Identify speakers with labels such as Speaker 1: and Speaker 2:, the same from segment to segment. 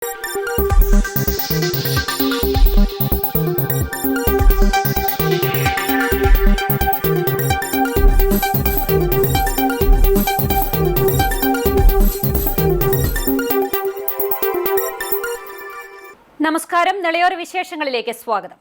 Speaker 1: നമസ്കാരം. നിളയോര വിശേഷങ്ങളിലേക്ക് സ്വാഗതം.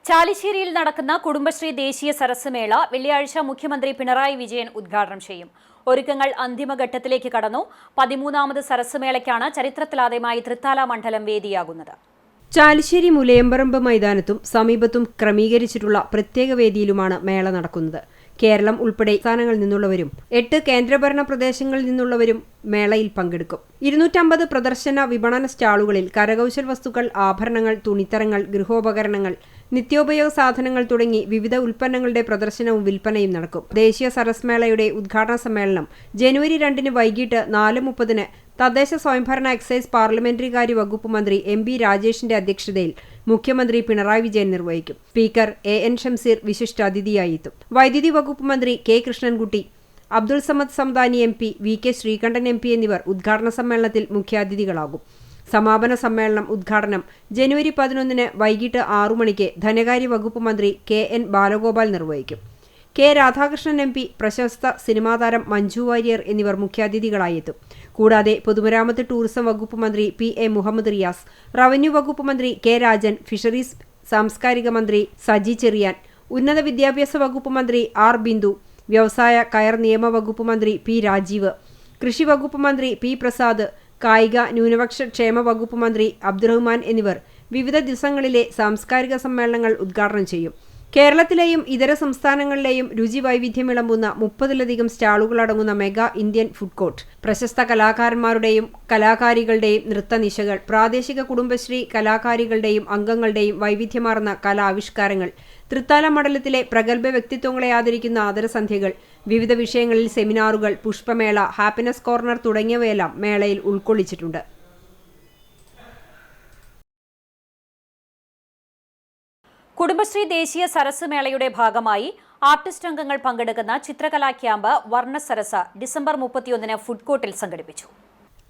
Speaker 1: ചാലിശ്ശേരിയിൽ നടക്കുന്ന കുടുംബശ്രീ ദേശീയ സരസ് മേള വെള്ളിയാഴ്ച മുഖ്യമന്ത്രി പിണറായി വിജയൻ ഉദ്ഘാടനം ചെയ്യും. ഒരുക്കങ്ങൾ അന്തിമഘട്ടത്തിലേക്ക് കടന്നു. 13ാമത് സരസ് മേളയ്ക്കാണ് ചരിത്രത്തിലാദ്യമായി തൃത്താല മണ്ഡലം വേദിയാകുന്നത്.
Speaker 2: ചാലിശ്ശേരി മുലയമ്പറമ്പ് മൈതാനത്തും സമീപത്തും ക്രമീകരിച്ചിട്ടുള്ള പ്രത്യേക വേദിയിലുമാണ് മേള നടക്കുന്നത്. കേരളം ഉൾപ്പെടെ സംസ്ഥാനങ്ങളിൽ നിന്നുള്ളവരും 8 കേന്ദ്രഭരണ പ്രദേശങ്ങളിൽ നിന്നുള്ളവരും മേളയിൽ പങ്കെടുക്കും. 250 പ്രദർശന വിപണന സ്റ്റാളുകളിൽ കരകൗശല വസ്തുക്കൾ, ആഭരണങ്ങൾ, തുണിത്തരങ്ങൾ, ഗൃഹോപകരണങ്ങൾ, നിത്യോപയോഗ സാധനങ്ങൾ തുടങ്ങി വിവിധ ഉൽപ്പന്നങ്ങളുടെ പ്രദർശനവും വിൽപ്പനയും നടക്കും. ദേശീയ സരസ് മേളയുടെ ഉദ്ഘാടന സമ്മേളനം ജനുവരി 2 വൈകിട്ട് 4:30 തദ്ദേശ സ്വയംഭരണ എക്സൈസ് പാർലമെന്ററി കാര്യ വകുപ്പ് മന്ത്രി MP രാജേഷിന്റെ അധ്യക്ഷതയിൽ മുഖ്യമന്ത്രി പിണറായി വിജയൻ നിർവഹിക്കും. സ്പീക്കർ AN ഷംസീർ വിശിഷ്ടാതിഥിയായി എത്തും. വൈദ്യുതി വകുപ്പ് മന്ത്രി K Krishnankutty, Abdul Samad Samadani MP, VK Sreekandan MP എന്നിവർ ഉദ്ഘാടന സമ്മേളനത്തിൽ മുഖ്യാതിഥികളാകും. സമാപന സമ്മേളനം ഉദ്ഘാടനം ജനുവരി 11 വൈകിട്ട് 6 മണിക്ക് ധനകാര്യ വകുപ്പ് മന്ത്രി KN ബാലഗോപാൽ നിർവഹിക്കും. K രാധാകൃഷ്ണൻ MP, പ്രശസ്ത സിനിമാ താരം മഞ്ജു വാര്യർ എന്നിവർ മുഖ്യാതിഥികളായി എത്തും. കൂടാതെ പൊതുമരാമത്ത് ടൂറിസം വകുപ്പ് മന്ത്രി PA മുഹമ്മദ് റിയാസ്, റവന്യൂ വകുപ്പ് മന്ത്രി K രാജൻ, ഫിഷറീസ് സാംസ്കാരിക മന്ത്രി സജി ചെറിയാൻ, ഉന്നത വിദ്യാഭ്യാസ വകുപ്പ് മന്ത്രി R ബിന്ദു, വ്യവസായ കയർ നിയമ വകുപ്പ് മന്ത്രി P രാജീവ്, കൃഷി വകുപ്പ് മന്ത്രി P പ്രസാദ്, കായിക ന്യൂനപക്ഷ ക്ഷേമ വകുപ്പ് മന്ത്രി അബ്ദുറഹ്മാൻ എന്നിവർ വിവിധ ദിവസങ്ങളിലെ സാംസ്കാരിക സമ്മേളനങ്ങൾ ഉദ്ഘാടനം ചെയ്യും. കേരളത്തിലെയും ഇതര സംസ്ഥാനങ്ങളിലെയും രുചി വൈവിധ്യം വിളമ്പുന്ന 30ലധികം സ്റ്റാളുകളടങ്ങുന്ന മെഗാ ഇന്ത്യൻ ഫുഡ് കോർട്ട്, പ്രശസ്ത കലാകാരന്മാരുടെയും കലാകാരികളുടെയും നൃത്തനിശകൾ, പ്രാദേശിക കുടുംബശ്രീ കലാകാരികളുടെയും അംഗങ്ങളുടെയും വൈവിധ്യമാർന്ന കലാവിഷ്കാരങ്ങൾ, തൃത്താല മണ്ഡലത്തിലെ പ്രഗത്ഭ വ്യക്തിത്വങ്ങളെ ആദരിക്കുന്ന ആദരസന്ധ്യകൾ, വിവിധ വിഷയങ്ങളിൽ സെമിനാറുകൾ, പുഷ്പമേള, ഹാപ്പിനെസ് കോർണർ തുടങ്ങിയവയെല്ലാം മേളയിൽ ഉൾക്കൊള്ളിച്ചിട്ടുണ്ട്.
Speaker 1: കുടുംബശ്രീ ദേശീയ സരസ് മേളയുടെ ഭാഗമായി ആർട്ടിസ്റ്റ് അംഗങ്ങൾ പങ്കെടുക്കുന്ന ചിത്രകലാ ക്യാമ്പ് വർണ്ണസരസ ഡിസംബർ 31 ഫുഡ് കോർട്ടിൽ സംഘടിപ്പിച്ചു.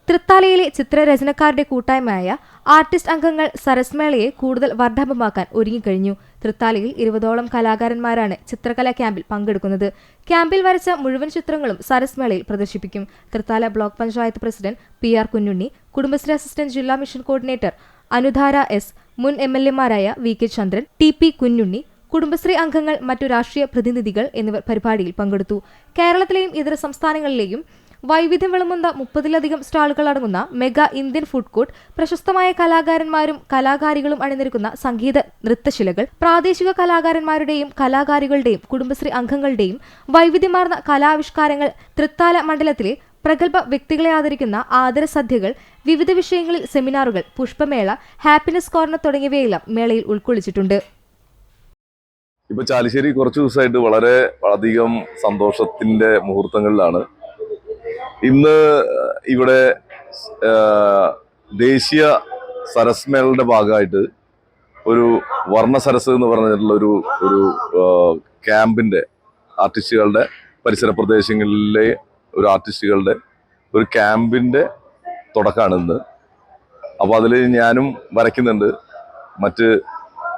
Speaker 3: തൃത്താലയിലെ ചിത്രരചനക്കാരുടെ കൂട്ടായ്മയായ ആർട്ടിസ്റ്റ് അംഗങ്ങൾ സരസ് മേളയെ കൂടുതൽ വർദ്ധഭമാക്കാൻ ഒരുങ്ങിക്കഴിഞ്ഞു. തൃത്താലയിൽ 20ഓളം കലാകാരന്മാരാണ് ചിത്രകലാ ക്യാമ്പിൽ പങ്കെടുക്കുന്നത്. ക്യാമ്പിൽ വരച്ച മുഴുവൻ ചിത്രങ്ങളും സരസ് മേളയിൽ പ്രദർശിപ്പിക്കും. Thrithala block panchayat president PR Kunjunni, Kudumbashree assistant ജില്ലാ മിഷൻ കോർഡിനേറ്റർ അനുധാര S, മുൻ MLA മാരായ VK ചന്ദ്രൻ, TP കുഞ്ഞുണ്ണി, കുടുംബശ്രീ അംഗങ്ങൾ, മറ്റു രാഷ്ട്രീയ പ്രതിനിധികൾ എന്നിവർ പരിപാടിയിൽ പങ്കെടുത്തു. കേരളത്തിലെയും ഇതര സംസ്ഥാനങ്ങളിലെയും വൈവിധ്യം വിളമ്പുന്ന 30ലധികം സ്റ്റാളുകൾ അടങ്ങുന്ന മെഗാ ഇന്ത്യൻ ഫുഡ് കോർട്ട്, പ്രശസ്തമായ കലാകാരന്മാരും കലാകാരികളും അണിനിരക്കുന്ന സംഗീത നൃത്തശിലകൾ, പ്രാദേശിക കലാകാരന്മാരുടെയും കലാകാരികളുടെയും കുടുംബശ്രീ അംഗങ്ങളുടെയും വൈവിധ്യമാർന്ന കലാവിഷ്കാരങ്ങൾ, തൃത്താല മണ്ഡലത്തിലെ പ്രഗത്ഭ വ്യക്തികളെ ആദരിക്കുന്ന ആദരസദ്യകൾ, വിവിധ വിഷയങ്ങളിൽ സെമിനാറുകൾ, പുഷ്പമേള, ഹാപ്പിനെസ് കോർണർ തുടങ്ങിയവയെല്ലാം മേളയിൽ ഉൾക്കൊള്ളിച്ചിട്ടുണ്ട്.
Speaker 4: ഇപ്പൊ ചാലിശ്ശേരി കുറച്ചു ദിവസമായിട്ട് വളരെ അധികം സന്തോഷത്തിന്റെ മുഹൂർത്തങ്ങളിലാണ്. ഇന്ന് ഇവിടെ ദേശീയ സരസ് മേളയുടെ ഭാഗമായിട്ട് ഒരു വർണ്ണ സരസ് എന്ന് പറഞ്ഞിട്ടുള്ള ഒരു ക്യാമ്പിന്റെ ആർട്ടിസ്റ്റുകളുടെ പരിസര പ്രദേശങ്ങളിലെ ഒരു ആർട്ടിസ്റ്റുകളുടെ ഒരു ക്യാമ്പിന്റെ തുടക്കമാണ് ഇന്ന്. അപ്പോൾ അതിൽ ഞാനും വരയ്ക്കുന്നുണ്ട്. മറ്റ്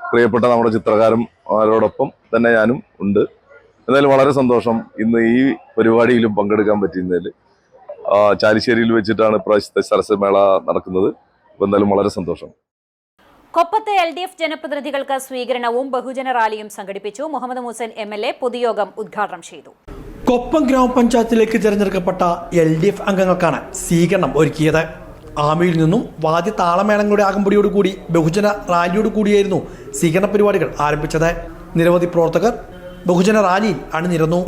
Speaker 4: പ്രിയപ്പെട്ട നമ്മുടെ ചിത്രകാരന്മാരോടൊപ്പം തന്നെ ഞാനും ഉണ്ട്. എന്തായാലും വളരെ സന്തോഷം ഇന്ന് ഈ പരിപാടിയിലും പങ്കെടുക്കാൻ പറ്റുന്നതിൽ. ചാലിശ്ശേരിയിൽ വെച്ചിട്ടാണ് ഇപ്രാവശ്യത്തെ സരസ് മേള നടക്കുന്നത്. അപ്പോൾ എന്തായാലും വളരെ സന്തോഷം.
Speaker 1: കൊപ്പത്ത് LDF ജനപ്രതിനിധികൾക്ക് സ്വീകരണവും ബഹുജന റാലിയും സംഘടിപ്പിച്ചു. മുഹമ്മദ് മുഹസൻ MLA പൊതുയോഗം ഉദ്ഘാടനം ചെയ്തു.
Speaker 5: കൊപ്പം ഗ്രാമപഞ്ചായത്തിലേക്ക് തിരഞ്ഞെടുക്കപ്പെട്ട LDF അംഗങ്ങൾക്കാണ് സ്വീകരണം ഒരുക്കിയത്. ആമിയിൽ നിന്നും വാദ്യ താളമേളങ്ങളുടെ അകമ്പടിയോടുകൂടി ബഹുജന റാലിയോടുകൂടിയായിരുന്നു സ്വീകരണ പരിപാടികൾ ആരംഭിച്ചത്. നിരവധി പ്രവർത്തകർ ബഹുജന റാലിയിൽ അണിനിരന്നു.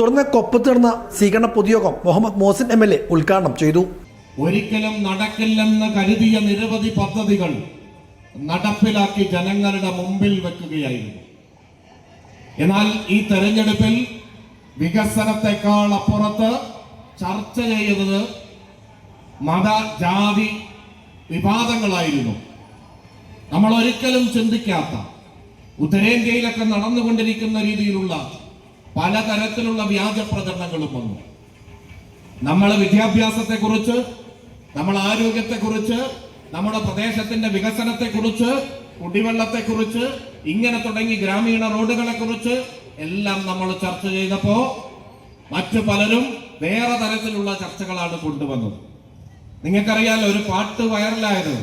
Speaker 5: തുടർന്ന് കൊപ്പത്ത് നടന്ന സ്വീകരണ പൊതുയോഗം മുഹമ്മദ് മോസിൻ MLA ഉദ്ഘാടനം ചെയ്തു.
Speaker 6: ഒരിക്കലും നടക്കില്ലെന്ന് കരുതിയ നിരവധി പദ്ധതികൾ നടപ്പിലാക്കി ജനങ്ങളുടെ മുമ്പിൽ വെക്കുകയായിരുന്നു. എന്നാൽ ഈ തെരഞ്ഞെടുപ്പിൽ വികസനത്തെക്കാൾ അപ്പുറത്ത് ചർച്ച ചെയ്തത് മത ജാതി വിവാദങ്ങളായിരുന്നു. നമ്മൾ ഒരിക്കലും ചിന്തിക്കാത്ത ഉത്തരേന്ത്യയിലൊക്കെ നടന്നുകൊണ്ടിരിക്കുന്ന രീതിയിലുള്ള പലതരത്തിലുള്ള വ്യാജ പ്രചരണങ്ങളും വന്നു. നമ്മൾ വിദ്യാഭ്യാസത്തെക്കുറിച്ച്, നമ്മൾ ആരോഗ്യത്തെക്കുറിച്ച്, നമ്മുടെ പ്രദേശത്തിന്റെ വികസനത്തെക്കുറിച്ച്, കുടിവെള്ളത്തെക്കുറിച്ച്, ഇങ്ങനെ തുടങ്ങി ഗ്രാമീണ റോഡുകളെ കുറിച്ച് എല്ലാം നമ്മൾ ചർച്ച ചെയ്തപ്പോ മറ്റു പലരും വേറെ തരത്തിലുള്ള ചർച്ചകളാണ് കൊണ്ടുവന്നത്. നിങ്ങൾക്കറിയാലോ, ഒരു പാട്ട് വൈറലായത്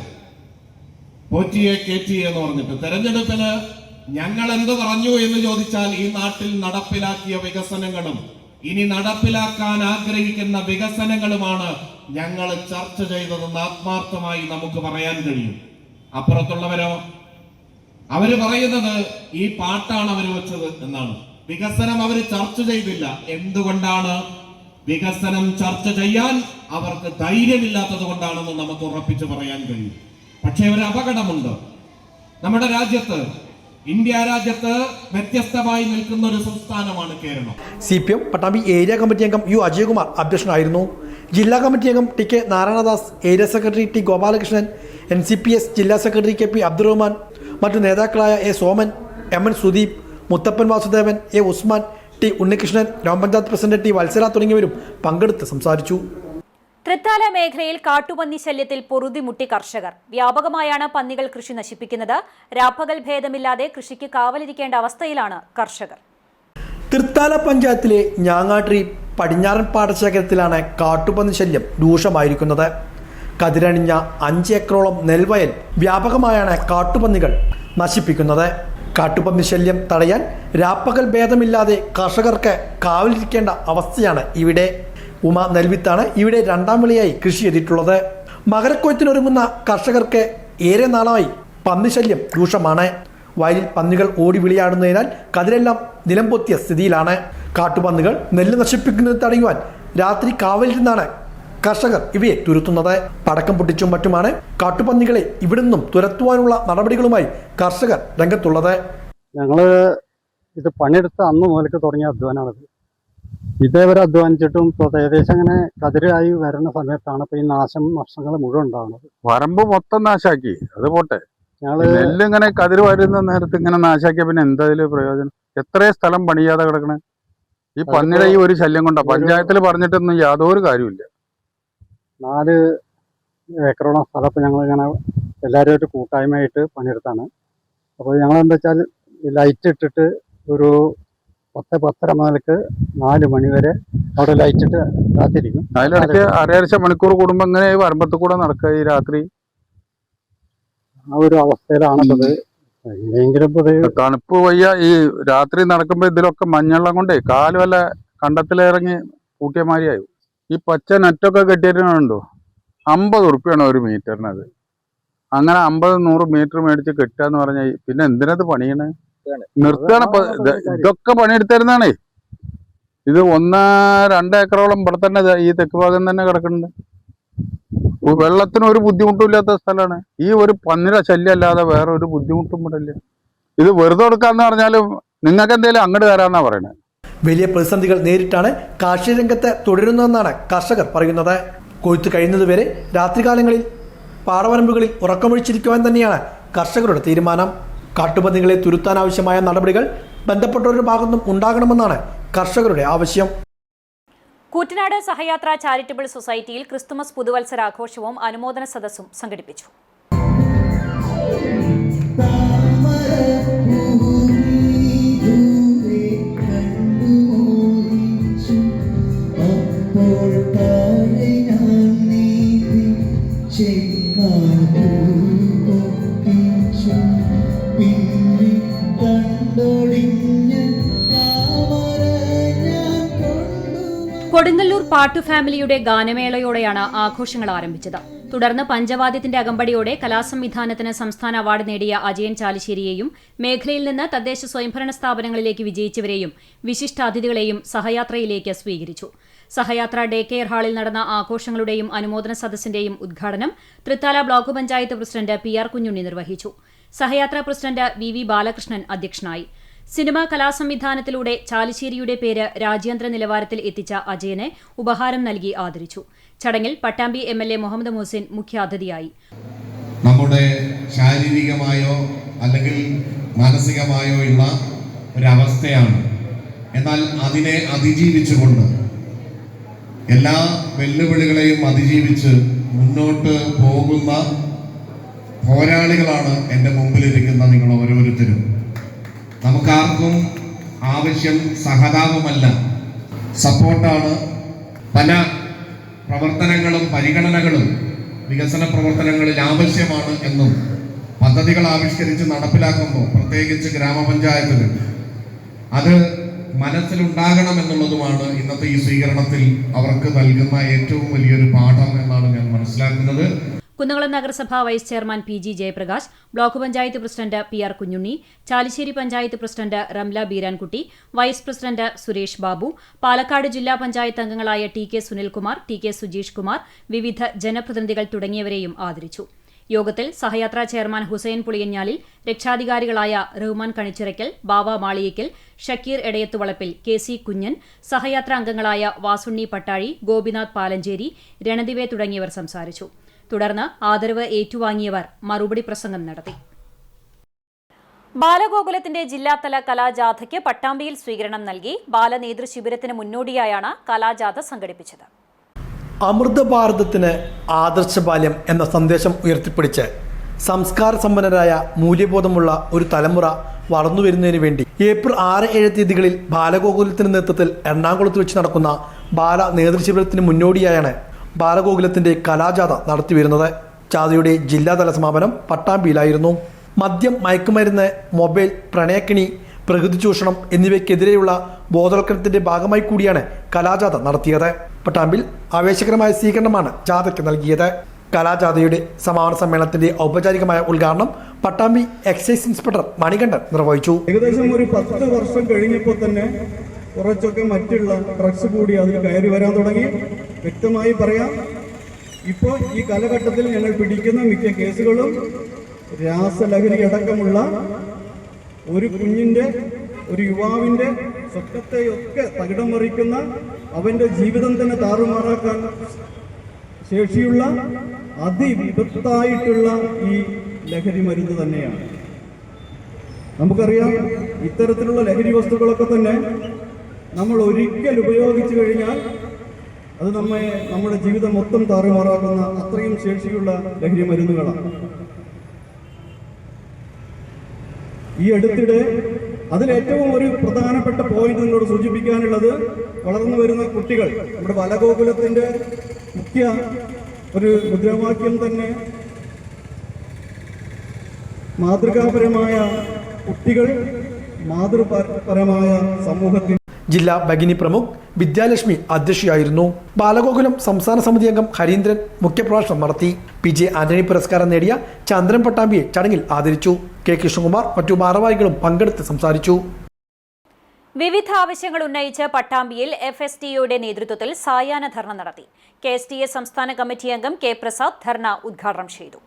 Speaker 6: പോറ്റിയെ കേറ്റിയെ എന്ന് പറഞ്ഞിട്ട്. തെരഞ്ഞെടുപ്പിന് ഞങ്ങൾ എന്ത് പറഞ്ഞു എന്ന് ചോദിച്ചാൽ ഈ നാട്ടിൽ നടപ്പിലാക്കിയ വികസനങ്ങളും ഇനി നടപ്പിലാക്കാൻ ആഗ്രഹിക്കുന്ന വികസനങ്ങളുമാണ് ഞങ്ങൾ ചർച്ച ചെയ്തതെന്ന് ആത്മാർത്ഥമായി നമുക്ക് പറയാൻ കഴിയും. അപ്പുറത്തുള്ളവരോ, അവര് പറയുന്നത് ഈ പാട്ടാണ് അവർ വെച്ചത് എന്നാണ്. വികസനം അവർ ചർച്ച ചെയ്തില്ല. എന്തുകൊണ്ടാണ്? വികസനം ചർച്ച ചെയ്യാൻ അവർക്ക് ധൈര്യമില്ലാത്തത് കൊണ്ടാണെന്ന് നമുക്ക് ഉറപ്പിച്ചു പറയാൻ കഴിയും. പക്ഷേ ഒരു അപകടമുണ്ട്. നമ്മുടെ രാജ്യത്ത്, ഇന്ത്യ രാജ്യത്ത് വ്യത്യസ്തമായി നിൽക്കുന്ന ഒരു സംസ്ഥാനമാണ് Kerala.
Speaker 5: CPM Pattambi area committee അംഗം U അജയകുമാർ അധ്യക്ഷനായിരുന്നു. ജില്ലാ കമ്മിറ്റി അംഗം TK Narayanadas, area secretary T Gopalakrishnan, NCPS ജില്ലാ സെക്രട്ടറി KP അബ്ദുറഹ്മാൻ, മറ്റു നേതാക്കളായ A Soman, MN Sudeep, Muthappan Vasudevan, A Usman, T Unnikrishnan, ഗ്രാമപഞ്ചായത്ത് പ്രസിഡന്റ് T വത്സല തുടങ്ങിയവരും പങ്കെടുത്ത് സംസാരിച്ചു.
Speaker 1: തൃത്താല മേഖലയിൽ കാട്ടുപന്നി ശല്യത്തിൽ പൊറുതിമുട്ടി കർഷകർ. വ്യാപകമായാണ് പന്നികൾ കൃഷി നശിപ്പിക്കുന്നത്. രാപ്പകൽ ഭേദമില്ലാതെ കൃഷിക്ക് കാവലിരിക്കേണ്ട അവസ്ഥയിലാണ് കർഷകർ.
Speaker 5: തൃത്താല പഞ്ചായത്തിലെ ഞാങ്ങാട്രി പടിഞ്ഞാറൻ പാടശേഖരത്തിലാണ് കാട്ടുപന്നി ശല്യം രൂക്ഷമായിരിക്കുന്നത്. കതിരണിഞ്ഞ 5 ഏക്കറോളം നെൽവയൽ വ്യാപകമായാണ് കാട്ടുപന്നികൾ നശിപ്പിക്കുന്നത്. കാട്ടുപന്നി ശല്യം തടയാൻ രാപ്പകൽ ഭേദമില്ലാതെ കർഷകർക്ക് കാവലിരിക്കേണ്ട അവസ്ഥയാണ് ഇവിടെ. ഉമ നെൽവിത്താണ് ഇവിടെ 2ാം വിളയായി കൃഷി ചെയ്തിട്ടുള്ളത്. മകരക്കൊയ്ത്തിനൊരുങ്ങുന്ന കർഷകർക്ക് ഏറെ നാളായി പന്നിശല്യം രൂക്ഷമാണ്. വയലിൽ പന്നികൾ ഓടി വിളിയാടുന്നതിനാൽ കതിരെല്ലാം നിലംപൊത്തിയ സ്ഥിതിയിലാണ്. കാട്ടുപന്നികൾ നെല്ല് നശിപ്പിക്കുന്നത് തടയുവാൻ രാത്രി കാവലിരുന്നാണ് കർഷകർ ഇവയെ തുരത്തുന്നത്. പടക്കം പൊട്ടിച്ചും മറ്റുമാണ് കാട്ടുപന്നികളെ ഇവിടെ നിന്നും തുരത്തുവാനുള്ള നടപടികളുമായി കർഷകർ രംഗത്തുള്ളത്.
Speaker 7: ഞങ്ങള് ഇത് പണിയെടുത്ത അന്ന് മുതലേക്ക് തുടങ്ങിയ അധ്വാനമാണത്. ഇതേവരെ അധ്വാനിച്ചിട്ടും ഇപ്പോൾ ഏകദേശം അങ്ങനെ കതിരായി വരുന്ന സമയത്താണ് ഇപ്പൊ ഈ നഷ്ടങ്ങൾ മുഴുവൻ ഉണ്ടാകുന്നത്.
Speaker 8: വരമ്പ് മൊത്തം നാശാക്കി. അത് പോട്ടെ,
Speaker 7: ഞങ്ങള്
Speaker 8: നെല്ലിങ്ങനെ കതിര് വരുന്ന നേരത്ത് ഇങ്ങനെ നാശാക്കിയ പിന്നെ എന്തായാലും പ്രയോജനം? എത്രയും സ്ഥലം പണിയാതെ കിടക്കണേ. ഈ പന്നിയുടെ ഈ ഒരു ശല്യം കൊണ്ടാ. പഞ്ചായത്തിൽ പറഞ്ഞിട്ടൊന്നും യാതൊരു കാര്യമില്ല.
Speaker 7: 4 ഏക്കറോളം സ്ഥലത്ത് ഞങ്ങളിങ്ങനെ എല്ലാവരുമായിട്ട് കൂട്ടായ്മയായിട്ട് പണിയെടുത്താണ്. അപ്പോൾ ഞങ്ങളെന്താ വെച്ചാൽ ലൈറ്റ് ഇട്ടിട്ട് ഒരു 10-10:30 മുതൽക്ക് 4 മണി വരെ അവിടെ ലൈറ്റ് ഇട്ട് കാത്തിരിക്കും.
Speaker 8: അതിലിടയ്ക്ക് അരയരച്ച മണിക്കൂർ കൂടുമ്പോ ഇങ്ങനെ ഈ വരമ്പത്ത് കൂടെ നടക്കുക ഈ രാത്രി.
Speaker 7: ആ ഒരു അവസ്ഥയിലാണത്. എങ്ങനെയെങ്കിലും
Speaker 8: തണുപ്പ് വയ്യ. ഈ രാത്രി നടക്കുമ്പോ ഇതിലൊക്കെ മഞ്ഞെള്ളം കൊണ്ടേ കാല് വല്ല കണ്ടത്തിലിറങ്ങി കൂട്ടിയ മാതിരിയായി. ഈ പച്ച നെറ്റൊക്കെ കെട്ടിയിട്ടുണ്ടോ, 50 ഉറുപ്പ്യാണ് ഒരു മീറ്ററിനത്. അങ്ങനെ 50-100 മീറ്റർ മേടിച്ച് കെട്ടുക എന്ന് പറഞ്ഞാൽ പിന്നെ എന്തിനത് പണിയണേ? നിർത്തുകയാണ്. ഇതൊക്കെ പണിയെടുത്തിരുന്നാണേ. ഇത് 1-2 ഏക്കറോളം ഇവിടെ തന്നെ ഈ തെക്ക് ഭാഗം തന്നെ കിടക്കുന്നുണ്ട്. വെള്ളത്തിന് ഒരു ബുദ്ധിമുട്ടും ഇല്ലാത്ത സ്ഥലമാണ്. ഈ ഒരു പന്നിയുടെ ശല്യം അല്ലാതെ വേറെ ഒരു ബുദ്ധിമുട്ടും ഇവിടെ ഇല്ല. ഇത് വെറുതെ കൊടുക്കാന്ന് പറഞ്ഞാലും നിങ്ങൾക്ക് എന്തെങ്കിലും അങ്ങോട്ട് തരാന്നാ പറയണേ.
Speaker 5: വലിയ പ്രതിസന്ധികൾ നേരിട്ടാണ് കാർഷിക രംഗത്ത് തുടരുന്നതെന്നാണ് കർഷകർ പറയുന്നത്. കൊയ്ത്ത് കഴിയുന്നതുവരെ രാത്രികാലങ്ങളിൽ പാടവരമ്പുകളിൽ ഉറക്കമൊഴിച്ചിരിക്കുവാൻ തന്നെയാണ് കർഷകരുടെ തീരുമാനം. കാട്ടുപന്നികളെ തുരുത്താനാവശ്യമായ നടപടികൾ ബന്ധപ്പെട്ടവരുടെ ഭാഗത്തുനിന്നും ഉണ്ടാകണമെന്നാണ് കർഷകരുടെ ആവശ്യം.
Speaker 1: കൂറ്റനാട് സഹയാത്ര ചാരിറ്റബിൾ സൊസൈറ്റിയിൽ ക്രിസ്തുമസ് പുതുവത്സരാഘോഷവും അനുമോദന സദസ്സും സംഘടിപ്പിച്ചു. കൊടുങ്ങല്ലൂർ പാട്ടു ഫാമിലിയുടെ ഗാനമേളയോടെയാണ് ആഘോഷങ്ങൾ ആരംഭിച്ചത്. തുടർന്ന് പഞ്ചവാദ്യത്തിന്റെ അകമ്പടിയോടെ കലാസംവിധാനത്തിന് സംസ്ഥാന അവാർഡ് നേടിയ അജയൻ ചാലിശ്ശേരിയെയും മേഖലയിൽ നിന്ന് തദ്ദേശ സ്വയംഭരണ സ്ഥാപനങ്ങളിലേക്ക് വിജയിച്ചവരെയും വിശിഷ്ടാതിഥികളെയും സഹയാത്രയിലേക്ക് സ്വീകരിച്ചു. സഹയാത്ര ഡേ കെയർ ഹാളിൽ നടന്ന ആഘോഷങ്ങളുടെയും അനുമോദന സദസ്സിന്റെയും ഉദ്ഘാടനം Thrithala block panchayat president PR Kunjunni നിർവഹിച്ചു. സഹയാത്ര പ്രസിഡന്റ് VV ബാലകൃഷ്ണൻ അധ്യക്ഷനായി. സിനിമാ കലാസംവിധാനത്തിലൂടെ ചാലിശ്ശേരിയുടെ പേര് രാജ്യാന്തര നിലവാരത്തിൽ എത്തിച്ച അജയനെ ഉപഹാരം നൽകി ആദരിച്ചു. ചടങ്ങിൽ പട്ടാമ്പി MLA മുഹമ്മദ് മുഹസിൻ മുഖ്യാതിഥിയായി.
Speaker 6: നമ്മുടെ ശാരീരികമായോ അല്ലെങ്കിൽ മാനസികമായോ ഉള്ള ഒരവസ്ഥയാണ്. എന്നാൽ അതിനെ അതിജീവിച്ചുകൊണ്ട് എല്ലാ വെല്ലുവിളികളെയും അതിജീവിച്ച് മുന്നോട്ട് പോകുന്ന പോരാളികളാണ് എൻ്റെ മുമ്പിലിരിക്കുന്ന നിങ്ങൾ ഓരോരുത്തരും. നമുക്കാർക്കും ആവശ്യം സഹതാപമല്ല, സപ്പോർട്ടാണ്. പല പ്രവർത്തനങ്ങളും പരിഗണനകളും വികസന പ്രവർത്തനങ്ങളിൽ ആവശ്യമാണ് എന്നും പദ്ധതികൾ ആവിഷ്കരിച്ച് നടപ്പിലാക്കുമ്പോൾ പ്രത്യേകിച്ച് ഗ്രാമപഞ്ചായത്തുകൾ അത് മനസ്സിലുണ്ടാകണമെന്നുള്ളതുമാണ് ഇന്നത്തെ ഈ സ്വീകരണത്തിൽ അവർക്ക് നൽകുന്ന ഏറ്റവും വലിയൊരു പാഠം എന്നാണ് ഞാൻ മനസ്സിലാക്കുന്നത്.
Speaker 1: കുന്നംകുളം നഗരസഭ vice chairman PG Jayaprakash, block panchayat president PR Kunhunni, Chalissery panchayat president Ramla Beerankutty, vice president Suresh Babu, Palakkad ജില്ലാ പഞ്ചായത്ത് അംഗങ്ങളായ TK സുനിൽകുമാർ, TK സുജീഷ് കുമാർ, വിവിധ ജനപ്രതിനിധികൾ തുടങ്ങിയവരെയും ആദരിച്ചു. യോഗത്തിൽ സഹയാത്രാ ചെയർമാൻ ഹുസൈൻ പുളിയഞ്ഞാലിൽ, രക്ഷാധികാരികളായ റഹ്മാൻ കണിച്ചിറയ്ക്കൽ, ബാവ മാളിയേക്കൽ, ഷക്കീർ എടയത്തുവളപ്പിൽ, KC കുഞ്ഞൻ, സഹയാത്രാ അംഗങ്ങളായ വാസുണ്ണി പട്ടാഴി, ഗോപിനാഥ് പാലഞ്ചേരി, രണദിവെ തുടങ്ങിയവർ സംസാരിച്ചു. തുടർന്ന് ആദരവ് ഏറ്റുവാങ്ങിയവർ മറുപടി പ്രസംഗം നടത്തി. ബാലഗോകുലത്തിന്റെ ജില്ലാതല കലാജാഥയ്ക്ക് പട്ടാമ്പിയിൽ സ്വീകരണം നൽകി. ബാലനേതൃശിബിരത്തിന് മുന്നോടിയായാണ് കലാജാഥ സംഘടിപ്പിച്ചത്.
Speaker 5: അമൃത ഭാരതത്തിന് ആദർശ ബാല്യം എന്ന സന്ദേശം ഉയർത്തിപ്പിടിച്ച് സംസ്കാര സമ്പന്നരായ മൂല്യബോധമുള്ള ഒരു തലമുറ വളർന്നുവരുന്നതിന് വേണ്ടി ഏപ്രിൽ 6-7 തീയതികളിൽ ബാലഗോകുലത്തിന്റെ നേതൃത്വത്തിൽ എറണാകുളത്ത് വെച്ച് നടക്കുന്ന ബാല നേതൃശിബിരത്തിന് മുന്നോടിയായാണ് ബാലഗോകുലത്തിന്റെ കലാജാഥ നടത്തിവരുന്നത്. ജാഥയുടെ ജില്ലാതല സമാപനം പട്ടാമ്പിയിലായിരുന്നു. മദ്യം, മയക്കുമരുന്ന്, മൊബൈൽ, പ്രണയക്കിണി, പ്രകൃതി ചൂഷണം എന്നിവയ്ക്കെതിരെയുള്ള ബോധവൽക്കരണത്തിന്റെ ഭാഗമായി കൂടിയാണ് കലാജാഥ നടത്തിയത്. പട്ടാമ്പിൽ ആവേശകരമായ സ്വീകരണമാണ് ജാഥയ്ക്ക് നൽകിയത്. കലാജാഥയുടെ സമാപന സമ്മേളനത്തിന്റെ ഔപചാരികമായ ഉദ്ഘാടനം പട്ടാമ്പി എക്സൈസ് ഇൻസ്പെക്ടർ മണികണ്ഠൻ നിർവഹിച്ചു.
Speaker 9: ഏകദേശം ഒരു 10 വർഷം കഴിഞ്ഞപ്പോൾ തന്നെ കുറച്ചൊക്കെ മറ്റുള്ള ഡ്രഗ്സ് കൂടി അതിൽ കയറി വരാൻ തുടങ്ങി. വ്യക്തമായി പറയാം, ഇപ്പോൾ ഈ കാലഘട്ടത്തിൽ ഞങ്ങൾ പിടിക്കുന്ന മിക്ക കേസുകളും രാസലഹരി അടക്കമുള്ള ഒരു കുഞ്ഞിൻ്റെ, ഒരു യുവാവിൻ്റെ സ്വപ്നത്തെയൊക്കെ തകിടം മറിക്കുന്ന, അവൻ്റെ ജീവിതം തന്നെ താറുമാറാക്കാൻ ശേഷിയുള്ള അതിവിപത്തായിട്ടുള്ള ഈ ലഹരി മരുന്ന് തന്നെയാണ്. നമുക്കറിയാം, ഇത്തരത്തിലുള്ള ലഹരി വസ്തുക്കളൊക്കെ തന്നെ നമ്മൾ ഒരിക്കൽ ഉപയോഗിച്ചു കഴിഞ്ഞാൽ അത് നമ്മുടെ ജീവിതം മൊത്തം താറുമാറാക്കുന്ന അത്രയും ശേഷിയുള്ള ലഹരി മരുന്നുകളാണ്. ഈ അടുത്തിടെ അതിലേറ്റവും ഒരു പ്രധാനപ്പെട്ട പോയിന്റ് നിങ്ങളോട് സൂചിപ്പിക്കാനുള്ളത്, വളർന്നു വരുന്ന കുട്ടികൾ, നമ്മുടെ ബാലഗോകുലത്തിന്റെ മുഖ്യ ഒരു മുദ്രാവാക്യം തന്നെ മാതൃകാപരമായ കുട്ടികൾ, മാതൃപരമായ സമൂഹത്തിന്.
Speaker 5: ജില്ലാ ഭഗിനി പ്രമുഖ് വിദ്യാലക്ഷ്മി അധ്യക്ഷയായിരുന്നു. ബാലഗോകുലം സംസ്ഥാന സമിതി അംഗം ഹരീന്ദ്രൻ മുഖ്യപ്രഭാഷണം നടത്തി. PJ ആന്റണി പുരസ്കാരം നേടിയ ചന്ദ്രൻ പട്ടാമ്പിയെ ചടങ്ങിൽ ആദരിച്ചു. K കൃഷ്ണകുമാർ മറ്റു ഭാരവാഹികളും പങ്കെടുത്ത് സംസാരിച്ചു.
Speaker 1: വിവിധ ആവശ്യങ്ങൾ ഉന്നയിച്ച് പട്ടാമ്പിയിൽ FSTOയുടെ നേതൃത്വത്തിൽ സായാഹ്ന ധർണ നടത്തി. KSTA സംസ്ഥാന കമ്മിറ്റി അംഗം K പ്രസാദ് ധർണ ഉദ്ഘാടനം ചെയ്തു.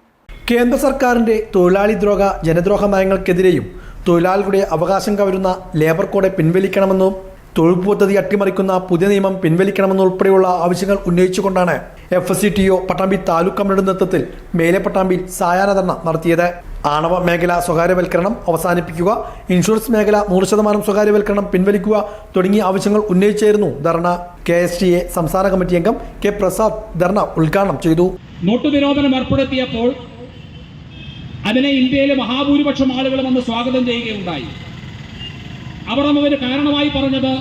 Speaker 5: കേന്ദ്ര സർക്കാരിന്റെ തൊഴിലാളി ദ്രോഹ ജനദ്രോഹ നയങ്ങൾക്കെതിരെയും തൊഴിലാളികളുടെ അവകാശം കവരുന്ന ലേബർ കോഡ് പിൻവലിക്കണമെന്നും തൊഴിൽ പദ്ധതി അട്ടിമറിക്കുന്ന പുതിയ നിയമം പിൻവലിക്കണമെന്നുൾപ്പെടെയുള്ള ആവശ്യങ്ങൾ ഉന്നയിച്ചുകൊണ്ടാണ് FSTO പട്ടാമ്പി താലൂക്ക് കമ്മിറ്റിയുടെ നേതൃത്വത്തിൽ മേലെ പട്ടാമ്പിയിൽ സായാഹ്ന ധർണ നടത്തിയത്. ആണവ മേഖല സ്വകാര്യവൽക്കരണം അവസാനിപ്പിക്കുക, ഇൻഷുറൻസ് മേഖല 100% സ്വകാര്യവൽക്കരണം പിൻവലിക്കുക തുടങ്ങിയ ആവശ്യങ്ങൾ ഉന്നയിച്ചായിരുന്നു ധർണ. KSTA സംസ്ഥാന കമ്മിറ്റി അംഗം K പ്രസാദ് ധർണ ഉദ്ഘാടനം ചെയ്തു.
Speaker 10: നോട്ട് നിരോധനം ഏർപ്പെടുത്തിയപ്പോൾ അതിനെ ഇന്ത്യയിലെ മഹാഭൂരിപക്ഷം ആളുകളും അന്ന് സ്വാഗതം ചെയ്യുകയുണ്ടായി. അവർ അതിന് കാരണമായി പറഞ്ഞത്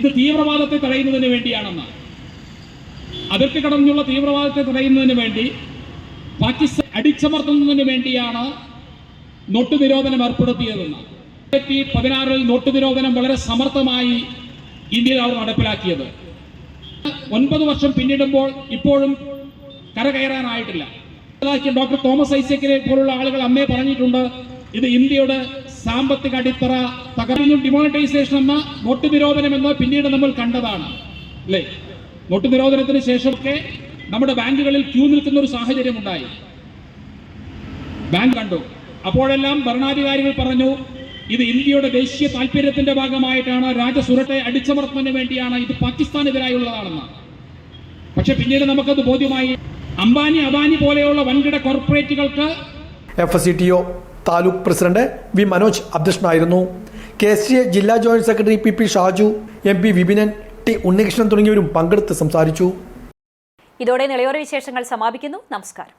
Speaker 10: ഇത് തീവ്രവാദത്തെ തടയുന്നതിന് വേണ്ടിയാണെന്നാണ്. അതിർത്തി കടന്നുള്ള തീവ്രവാദത്തെ തടയുന്നതിന് വേണ്ടി, പാകിസ്ഥാൻ അടിച്ചമർത്തുന്നതിന് വേണ്ടിയാണ് നോട്ട് നിരോധനം ഏർപ്പെടുത്തിയതെന്ന്. 2016 നോട്ട് നിരോധനം വളരെ സമർത്ഥമായി ഇന്ത്യയിൽ അവർ നടപ്പിലാക്കിയത്. 9 വർഷം പിന്നിടുമ്പോൾ ഇപ്പോഴും കരകയറാനായിട്ടില്ല. ഡോക്ടർ തോമസ് ഐസക്കിനെ പോലുള്ള ആളുകൾ അന്നേ പറഞ്ഞിട്ടുണ്ട്, ഇത് ഇന്ത്യയുടെ സാമ്പത്തിക അടിത്തറ തകർന്നു. ഡിമോണിറ്റൈസേഷൻ എന്ന നോട്ട് നിരോധനം എന്ന് പിന്നീട് നമ്മൾ കണ്ടതാണ് അല്ലേ? നോട്ട് നിരോധനത്തിന് ശേഷമൊക്കെ നമ്മുടെ ബാങ്കുകളിൽ ക്യൂ നിൽക്കുന്ന ഒരു സാഹചര്യം ഉണ്ടായി. ബാങ്ക് കണ്ടു. അപ്പോഴെല്ലാം ഭരണാധികാരികൾ പറഞ്ഞു, ഇത് ഇന്ത്യയുടെ ദേശീയ താല്പര്യത്തിന്റെ ഭാഗമായിട്ടാണ്, രാജ്യസുരക്ഷയെ അടിച്ചമർത്തുന്നതിന് വേണ്ടിയാണ്, ഇത് പാകിസ്ഥാനെതിരായുള്ളതാണെന്ന്. പക്ഷെ പിന്നീട് നമുക്കത് ബോധ്യമായി. അംബാനി അദാനി പോലെയുള്ള വൻകിട കോർപ്പറേറ്റുകൾക്ക്
Speaker 5: FCTO taluk president V Manoj അധ്യക്ഷനായിരുന്നു. KSTA ജില്ലാ joint secretary PP Shaju, MP Vipinan, T Unnikrishnan തുടങ്ങിയവരും പങ്കെടുത്ത് സംസാരിച്ചു.
Speaker 1: ഇതോടെ നിളയോര വിശേഷങ്ങൾ സമാപിക്കുന്നു. നമസ്കാരം.